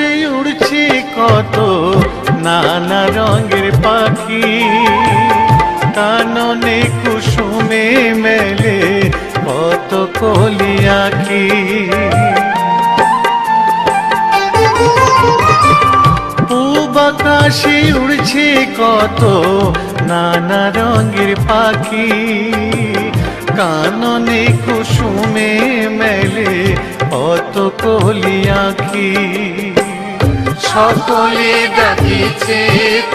আকাশে উড়ছে কত নানা রঙের পাখি, কাননে কুসুমে মেলে কত কলি আঁখি। পূব আকাশে উড়ছে কত নানা রঙের পাখি, কাননে কুসুমে মেলে কত কলি আঁখি। সকলে ডাকিছে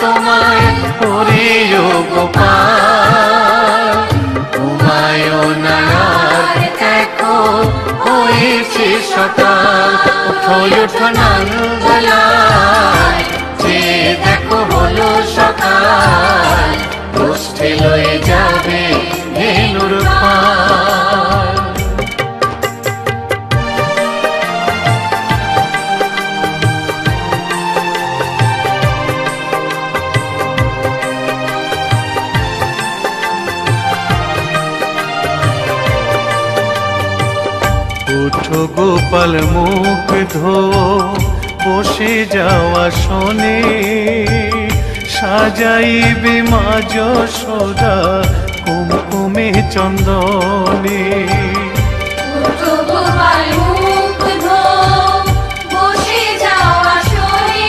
তোমায় ওরে ও গোপাল, ঘুমায় না আর দেখো হয়েছে সকাল। ওঠো ওঠো নানবেলায়, যে দেখো হলো সকাল, গোষ্ঠী লয়ে যাবে ধেনুর পাল। উঠো গোপাল মুখ ধো, বসে যাওয়া শোনে, সাজাইবে মা যশোদা কুমকুমে চন্দনে। উঠো গোপাল মুখ ধো, বসে যাওয়া শোনে,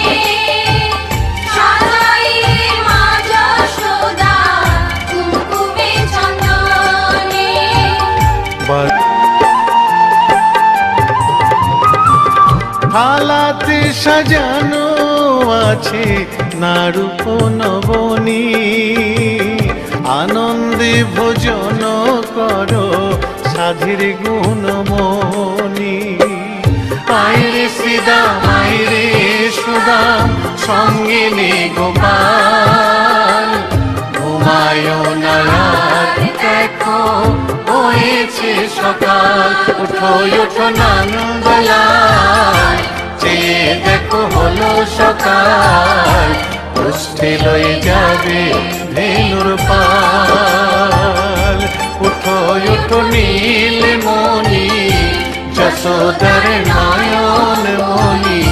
সাজাইবে মা যশোদা কুমকুমে চন্দনে। থালাতে সাজানো আছে নারূপ নবনী, আনন্দে ভোজন করো সাধীর গুণমণি। আইরে শ্রীদাম আইরে সুদাম, সঙ্গে নে গোপাল, ঘুমায় না আর দেখো হয়েছে সকাল। উঠো ওঠো নানবেলায়, যে দেখো হলো সকাল, গোষ্ঠী লয়ে যাবে ধেনুর পাল। উঠো ওঠো নীলমণি, যশোদার নয়ন মণি,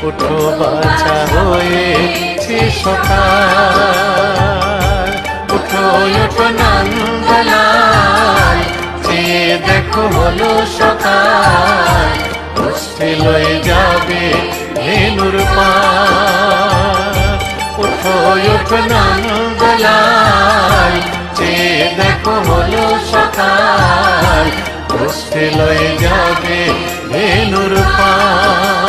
উঠো বাছা হয়েছে সকাল। উঠো ওঠো নানবেলায়, যে দেখো হলো সকাল, গোষ্ঠী লয়ে যাবে ধেনুর পাল। উঠো ওঠো নানবেলায়, যে দেখো হলো সকাল, গোষ্ঠী লয়ে যাবে ধেনুর পাল।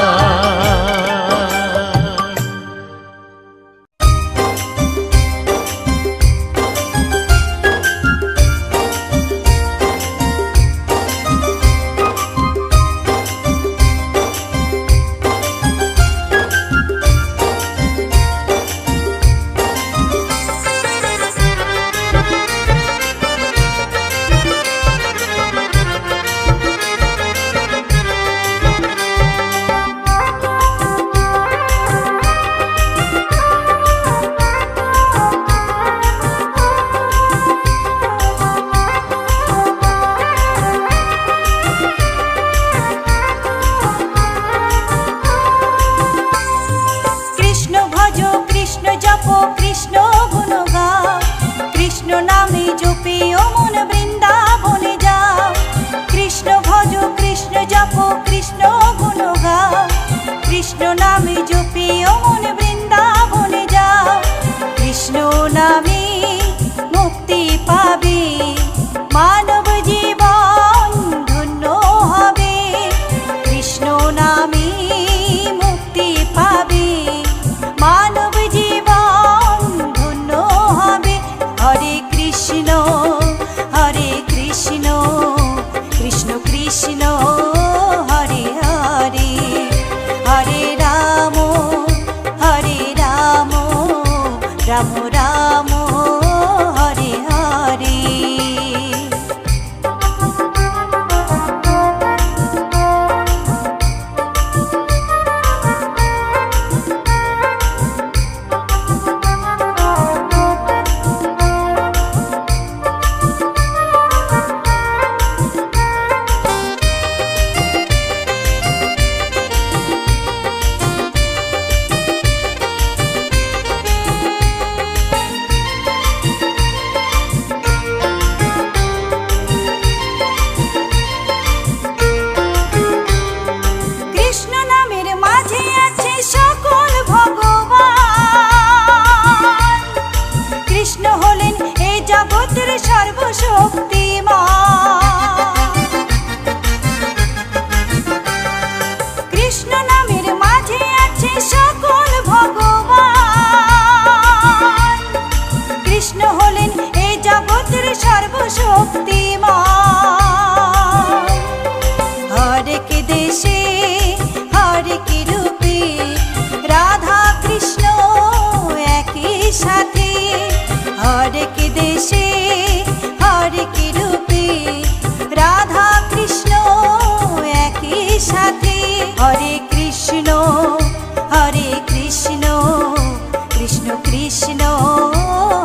দেশে হরে কি রূপে রাধা কৃষ্ণ একই সাথে হরে কি দেশে হরে কি রূপে রাধা কৃষ্ণ একই সাথে হরে কৃষ্ণ কৃষ্ণ কৃষ্ণ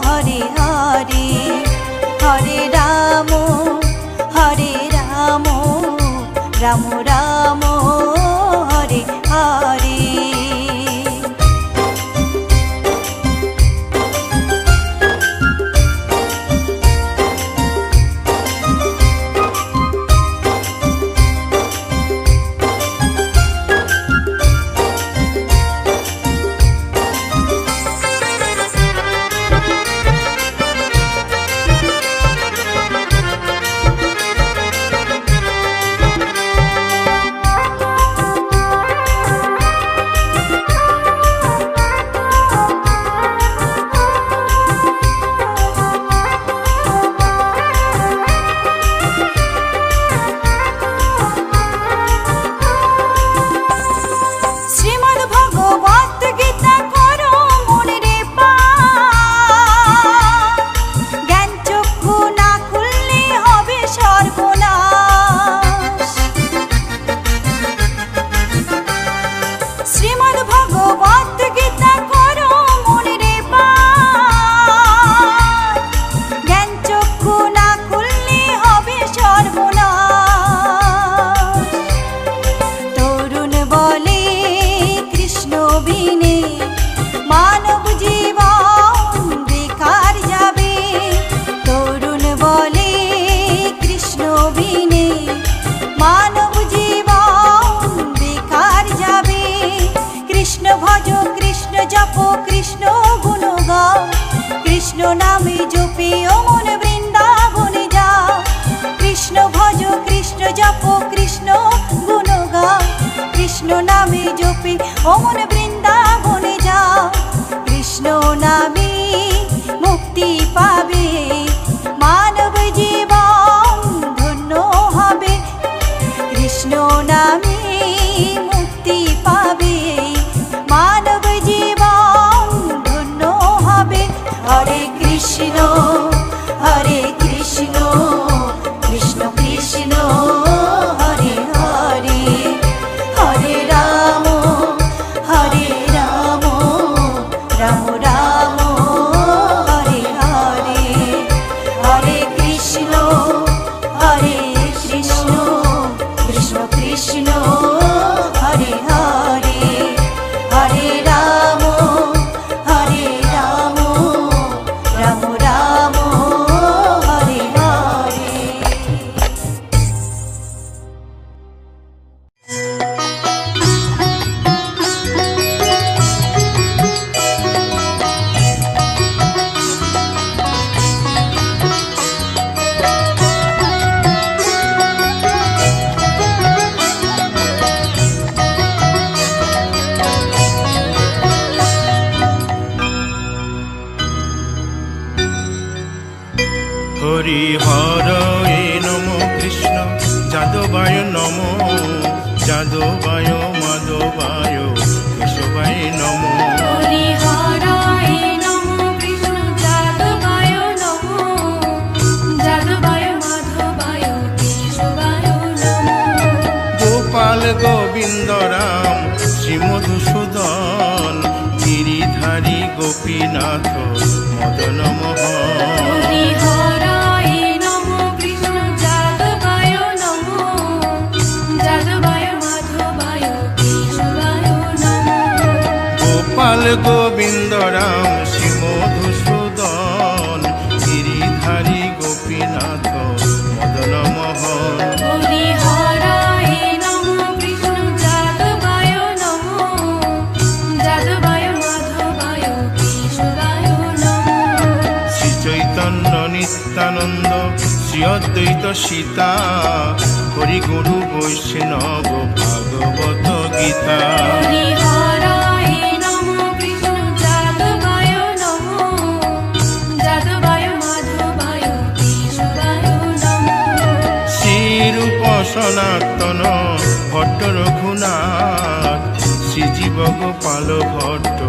হরে হরে হরে রাম রাম রাম হরে হরে কৃষ্ণ গুণ গাও কৃষ্ণ নামে জপে ও মন বৃন্দাবনে যাও কৃষ্ণ ভজ কৃষ্ণ জপ কৃষ্ণ গুণ গাও কৃষ্ণ নামে জপে ও মন বৃন্দাবনে যাও কৃষ্ণ নামে মুক্তি পাবে মানব জীবন ধন্য হবে কৃষ্ণ নামে মুক্তি পাবে মানব জীবন ধন্য হবে হরে কৃষ্ণ কৃষ্ণ কৃষ্ণ হরে হরে হরে রাম রাম রাম হরে হরে হরে কৃষ্ণ কৃষ্ণ কৃষ্ণ হরে হরে হরে রাম রাম রাম হরে হরে হরি হরে নম কৃষ্ণ যাদবায় নম যাদবায় মাধবায় কেশবায় নম হরি হরায় নমো কৃষ্ণ যাদবায় নমো যাদবায় মাধবায় কেশবায় নমো গোপাল গোবিন্দ রাম শ্রী মধুসূদন গিরিধারী গোপীনাথ মদন মোহন হরি হরায় নমো কৃষ্ণ যাদবায় নমো যাদবায় মাধবায় কেশবায় নমো গোপাল গোবিন্দ রাম শ্রী মধুসূদন গিরিধারী গোপীনাথ মদন মোহন হরি হরায় নমো কৃষ্ণ যাদবায় নমো যাদবায় মাধবায় কেশবায় নমো শ্রী চৈতন্য নিত্যানন্দ শ্রী অদ্বৈত সীতা হরি গুরু বৈষ্ণব ভাগবত গীতা হরি হরায় নমো কৃষ্ণ যাদবায় নমো যাদবায় মাধবায় কেশবায় নমো শ্রী রূপ সনাতন ভট্ট রঘুনাথ, শ্রীজীব গোপাল ভট্ট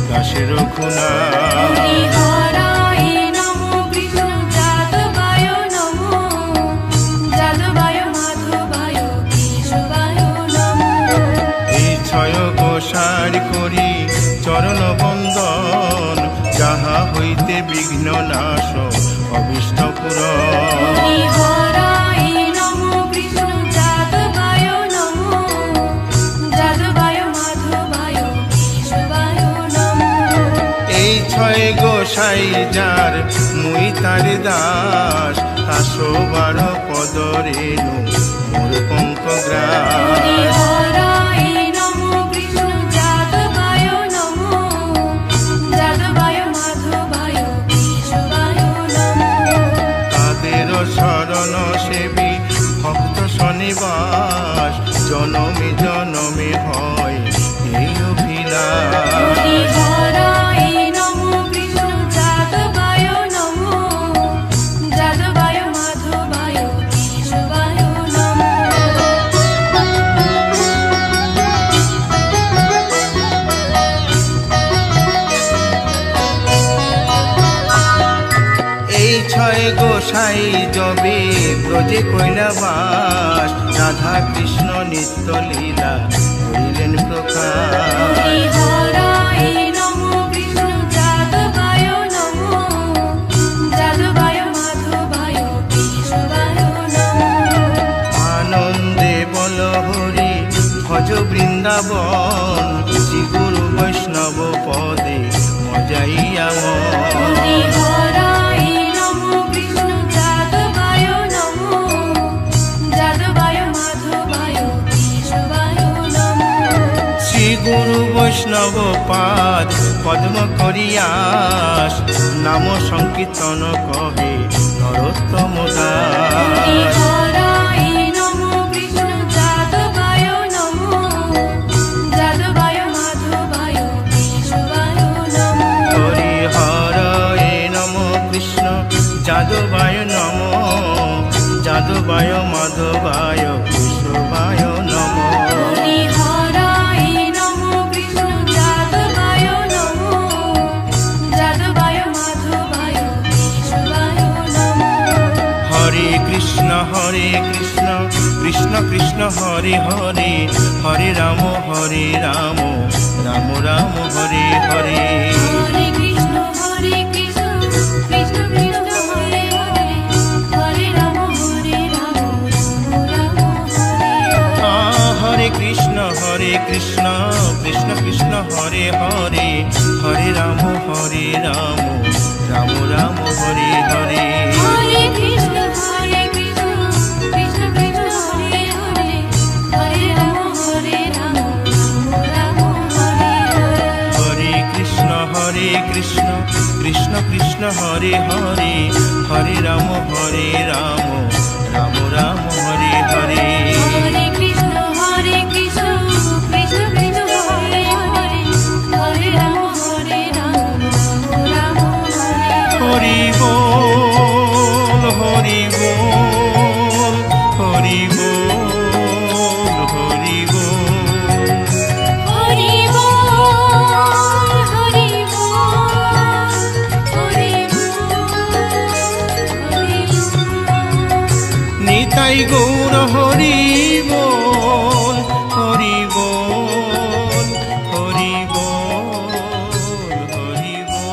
দাসে রঘুনাথ। হরিহরায় নমো কৃষ্ণ যাদবায় নমো, যাদবায় মাধবায় কেশবায় নমো। এই ছয় গোসার করি চরণ বন্দন, যাহা হইতে বিঘ্ন নাশ অবিষ্ট পুরন। হরিহরায় নমো কৃষ্ণ যাদবায় নমো, যাদবায় মাধবায় কেশবায় নমো। এই ছয় গোসাই যার মুই তার দাস, 112 পদ রেণু মোর পঙ্কগ্রাস। হরিহরায় নমো কৃষ্ণ যাদবায় নমো, যাদবায় মাধবায় কেশবায় নমো। তাদের শরণ সেবী ভক্ত শনিবাস, জনমে জনমে হয় এই অভিলাষ। হরিহরায় নমো কৃষ্ণ যাদবায় নমো, যাদবায় মাধবায় কেশবায় নমো। এই ছয় গোসাই যবে ব্রজে কৈলাবাস, রাধা কৃষ্ণ নিত্য লীলা করিলেন প্রকাশ। হরিহরায় নমো কৃষ্ণ যাদবায় নমো, যাদবায় মাধবায় কেশবায় নমো। আনন্দে বল হরি ভজ বৃন্দাবন, শ্রী গুরু বৈষ্ণব পদে মজাইয়া মন। হরিহরায় নমো কৃষ্ণ যাদবায় নমো, যাদবায় মাধবায় কেশবায় নমো। শ্রী গুরু বৈষ্ণব পাদ পদ্ম করিয়াস, নাম সংকীর্তন কহে নরোত্তম দাস। হরিহরায় নমো কৃষ্ণ যাদবায় নমো, যাদবায় মাধবায় কেশবায় নমো। হরি হরে নম কৃষ্ণ যাদবায় নম, যাদবায় মাধবায় কেশবায় নম। হরিহরায় নমো কৃষ্ণ যাদবায় নমো, যাদবায় মাধবায় কেশবায় নমো। হরে কৃষ্ণ কৃষ্ণ কৃষ্ণ হরে হরে, হরে রাম রাম রাম হরে হরে। হরে কৃষ্ণ কৃষ্ণ কৃষ্ণ হরে হরে, হরে রাম রাম রাম হরে হরে। হরে কৃষ্ণ কৃষ্ণ কৃষ্ণ হরে হরে, হরে রাম রাম রাম হরে হরে। হরে কৃষ্ণ কৃষ্ণ কৃষ্ণ হরে হরে, হরে রাম রাম রাম হরে হরে। হরে কৃষ্ণ কৃষ্ণ কৃষ্ণ হরে হরে, হরে রাম রাম রাম হরে হরে। হরে কৃষ্ণ কৃষ্ণ কৃষ্ণ হরে হরে, হরে রাম রাম রাম হরে হরে। হরি বল হরি বল হরি বল হরি বল। হরি বল হরি বল হরি বল হরি বল। নিতাই গৌর হরি বল হরি বল হরি বল হরি বল।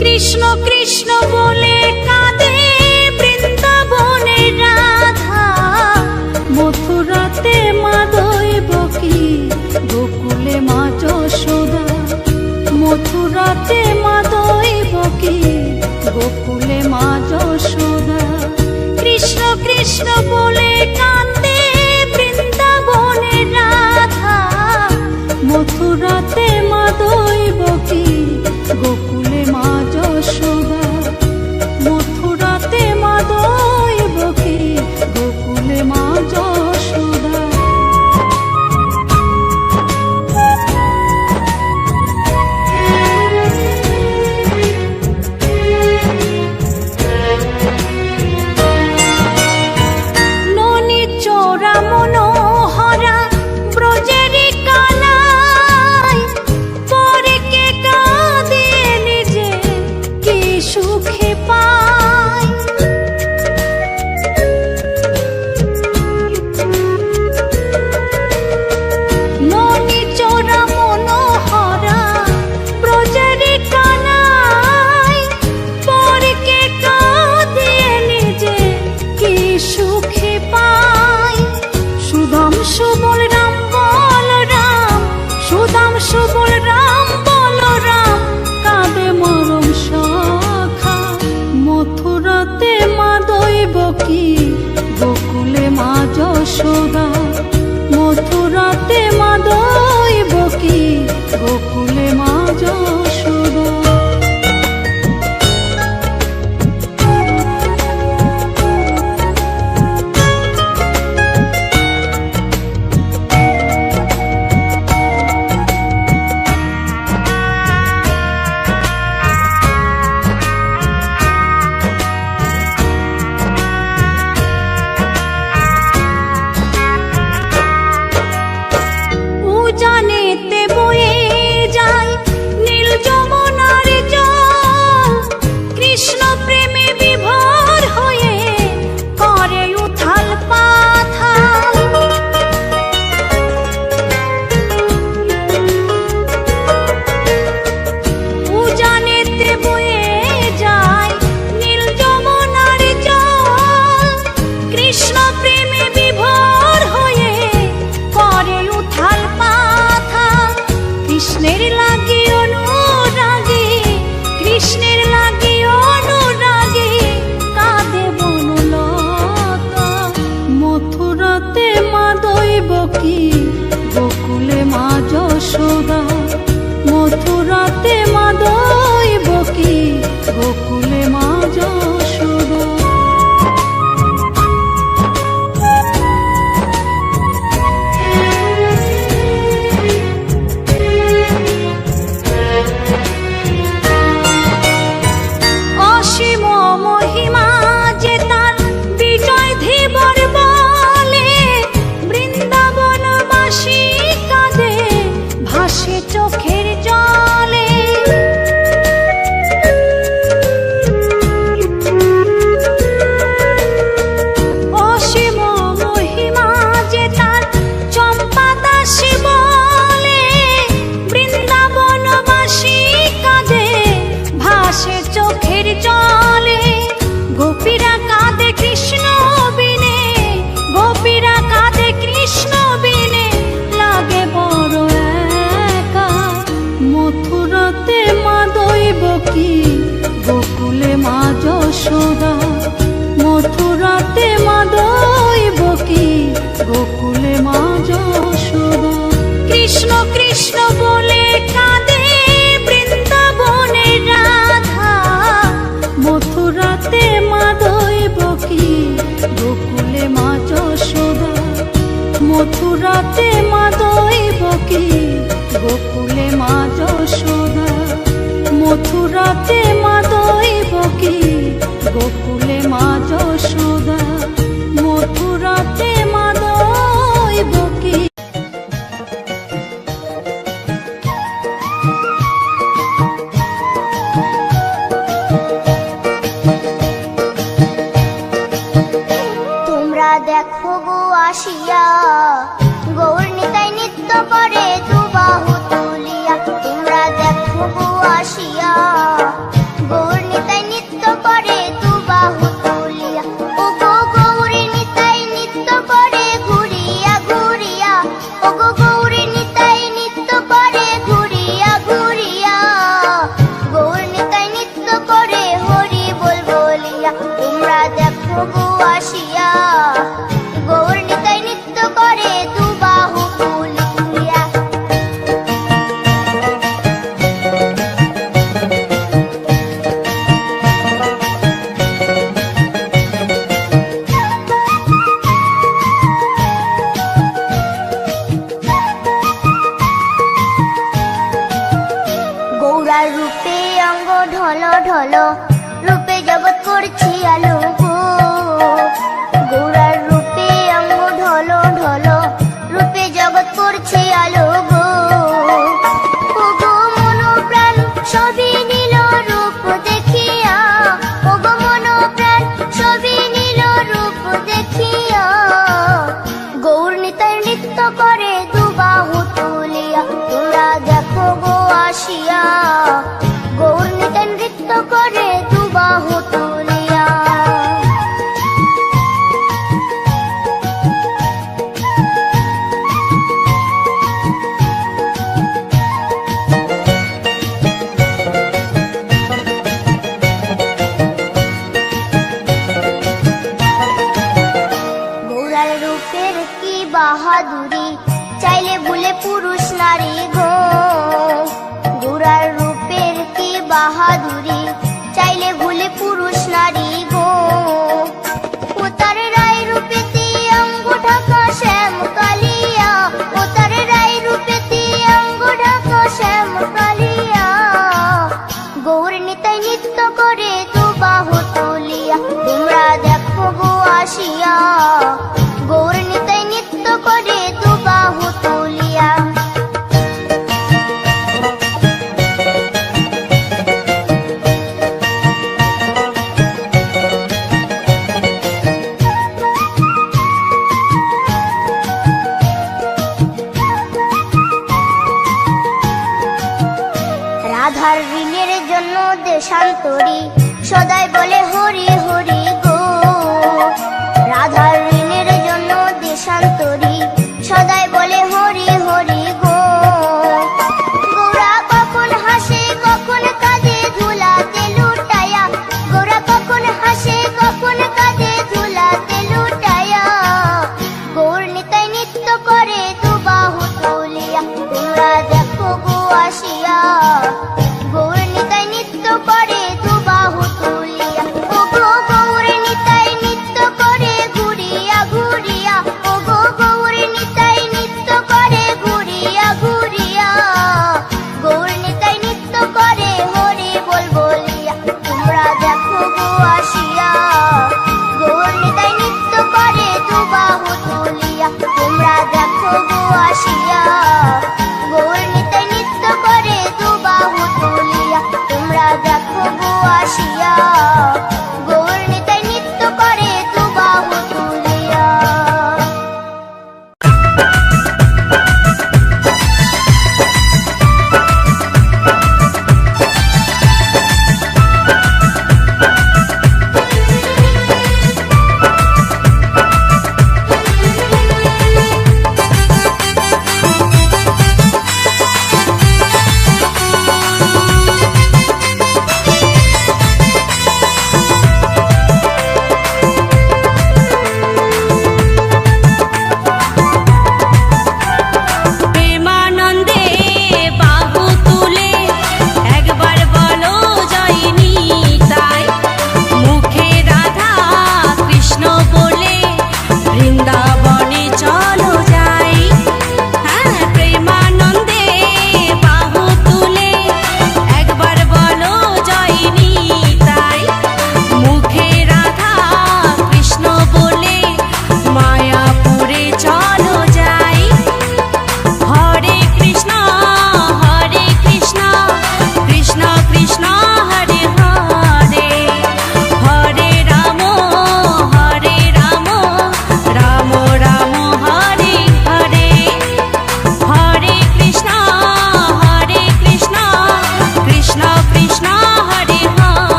কৃষ্ণ কৃষ্ণ বলে কাঁদে বৃন্দাবনে রাধা, মথুরাতে মা দৈবকী, গোকুলে মা যশোদা। মথুরাতে মা দৈবকী, গোকুলে মা যশোদা। কৃষ্ণ কৃষ্ণ বলে কাঁদে বৃন্দাবনে রাধা, মথুরাতে মা দৈবকী, গোকুলে মা যশোদা। বকি গোকুলে মা যশোদা, মথুরাতে মা দইব কি গোকুলে মা যশোদা। উজানেতে বয়ে যায় নীল যমুনার জল, কৃষ্ণ প্রেমে বিভোর হয়ে করে উথাল পাথাল। উজানেতে বয়ে যায় নীল যমুনার জল, কৃষ্ণ প্রেমে বিভোর হয়ে করে উথাল পাথাল। কৃষ্ণের লাগি অনুরাগী, কৃষ্ণের লাগি অনুরাগী কাঁদে বনলতা, মথুরাতে মা দইব কি গোকুলে মা যশোদা, মথুরাতে মা দইব কি গোকুলে মা যশোদা। অসীম মহিমা যে তার বিজয় ধীবর বলে, বৃন্দাবনবাসী কাঁদে ভাসে চোখের জলে। অসীম মহিমা যে তার চম্পা দাসী বলে, বৃন্দাবনবাসী কাঁদে ভাসে চোখের জলে। গোপীরা কাঁদে কৃষ্ণ বিনে, গোপীরা কাঁদে কৃষ্ণ বিনে লাগে বড় একা, মথুরাতে মা দইব কি গোকুলে মা যশোদা, মথুরাতে মা দইব কি গোকুলে মা যশোদা। কৃষ্ণ কৃষ্ণ বলে কাঁদে বৃন্দাবনের রাধা, মথুরাতে মা দইব কি গোকুলে মা যশোদা, মথুরাতে মা দইব কি গোকুলে মা যশোদা, মথুরাতে মা দইব কি গোকুলে মা যশোদা, মথুরাতে মা দইব কি। তোমরা দেখো গো আসিয়া, গৌর নিতাই নৃত্য করে দুবাহু তুলিয়া। তোমরা দেখো গো আসিয়া, গৌর নিতাই নৃত্য করে দুবাহু তুলিয়া। ও গো গৌরী নিতাই নৃত্য করে ঘুরিয়া ঘুরিয়া, ও গো গৌরী নিতাই নৃত্য করে ঘুরিয়া ঘুরিয়া। গৌর নিতাই নৃত্য করে হরি বল বলিয়া। তোমরা দেখো গো আসিয়া, গৌর নিতাই নৃত্য করে দুবাহু তুলিয়া। আসিয়া গৌর নিতাই নৃত্য করে দুবাহু তুলিয়া। রাধার ঋণের জন্য দেশান্তরী সদাই বলে হরি হরি গো। রাধার ঋণের জন্য দেশান্তরী সদাই বলে হরি হরি গো। গোরা কখন হাসে কখন কাঁদে ধুলাতে লুটায়া, গোরা কখন হাসে কখন কাঁদে ধুলাতে লুটায়া। গৌর নিতাই নৃত্য করে দুবাহু তুলিয়া। তোমরা দেখো গো আসিয়া গৌর নিতাই নৃত্য করে দুবাহু তুলিয়া। ও গো গৌর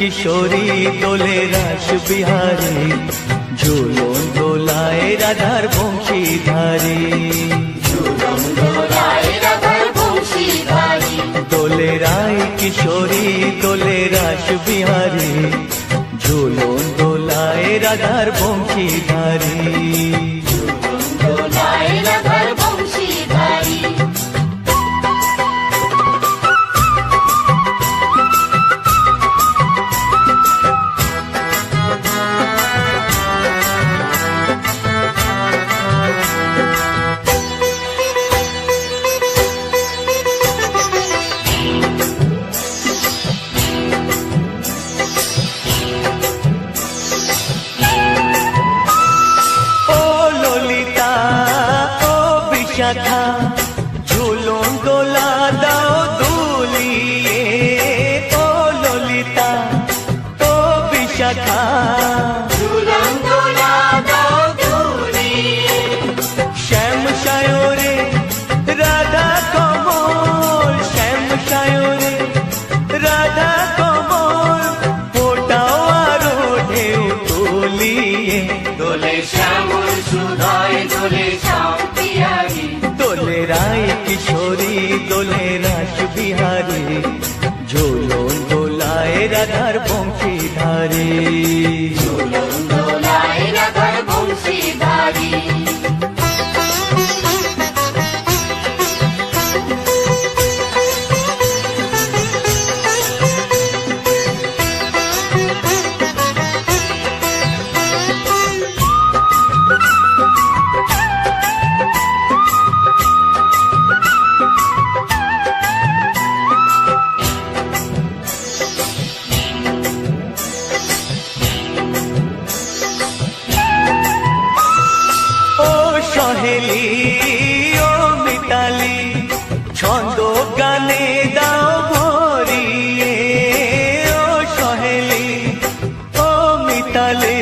কিশোরী দোলে রাস বিহারী ঝুলন দোলায় রাধার বংশীধারী দোলে রায় কিশোরী দোলে রাস বিহারী ঝুলন দোলায় রাধার বংশীধারী ঝুলন দোলা দাও দুলিয়ে ও ললিতা ও বিশাখা ঝুলন দোলা দাও দুলিয়ে শ্যাম সায়রে রাধা কমল শ্যাম সায়রে রাধা কমল ফোটাও আরো ঢেউ তুলিয়ে দোলে শ্যামল সুধায় দোলে দোলে রায় কিশোরী দোলে রাস বিহারী ঝুলন দোলায় রাধার বংশীধারী ঝুলন দোলায় রাধার বংশীধারী সহেলি ও মিতালি ছন্দ গানে দাও ভরিয়ে ও সহেলি ও মিতালি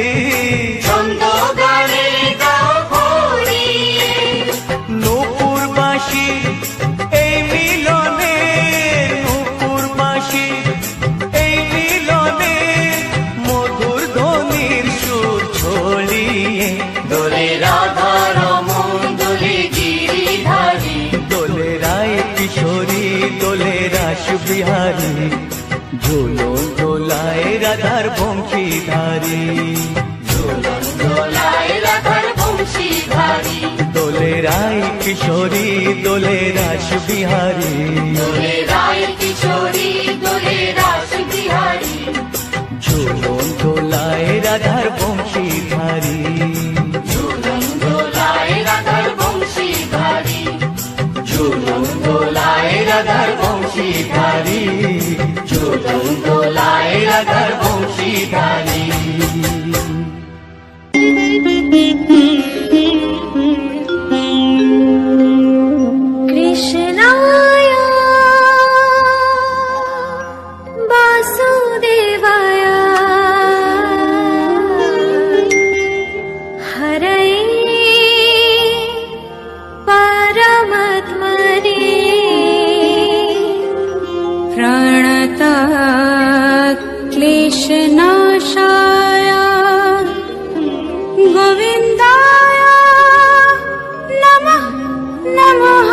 ছন্দ গানে দাও ভরিয়ে নূপুর বাঁশি এই মিলনে নূপুর বাঁশি এই মিলনে মধুর ধ্বনির সুর ছড়িয়ে দোলে রাধা কিশোরী দোলে রাস বিহারী ঝুলন দোলায় রাধার বংশীধারী ঝুলন দোলায় রাধার বংশীধারী দোলে রায় কিশোরী দোলে রাস বিহারী দোলে রায় কিশোরী দোলে রাস বিহারী ঝুলন দোলায় রাধার বংশীধারী ঝুলন দোলায় রাধার বংশীধারী ঝুলন দোলায় রাধার বংশীধারী ঝুলন দোলায় রাধার বংশীধারী কৃষ্ণায় বাসুদেবায় হরে परमात्मने प्रणत क्लेशनाशाय गोविन्दाय नमः नमः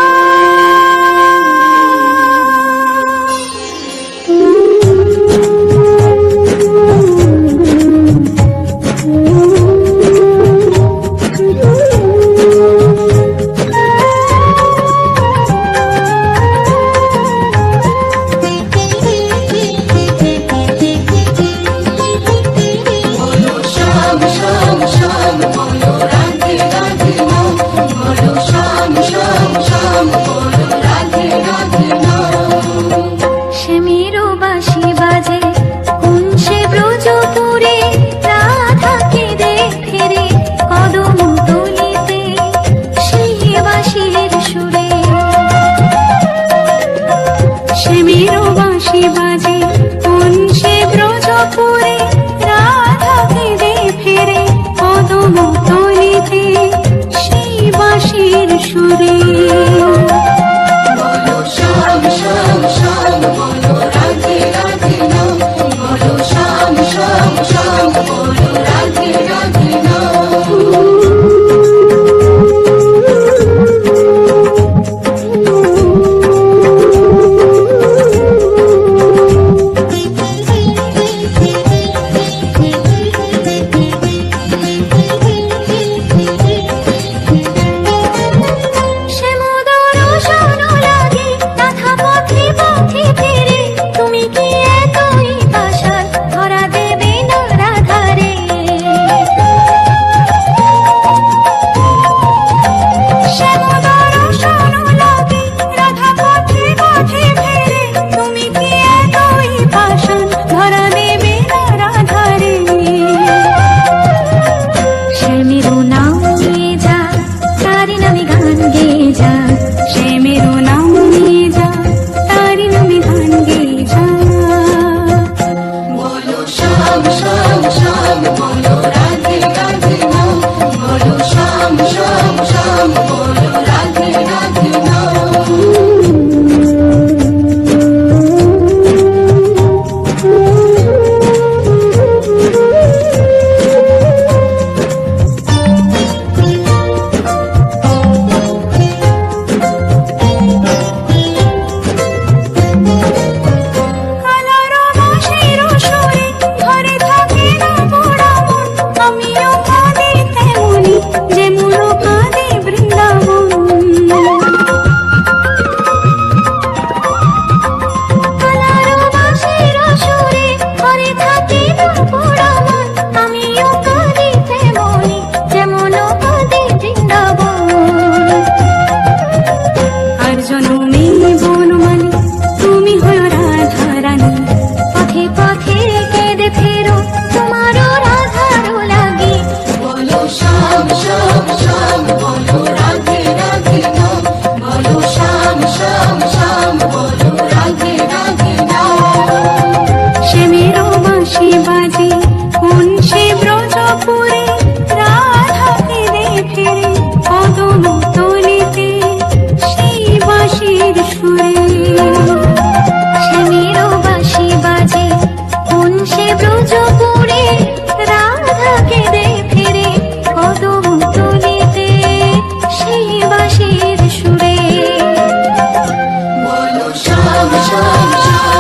জয় জয়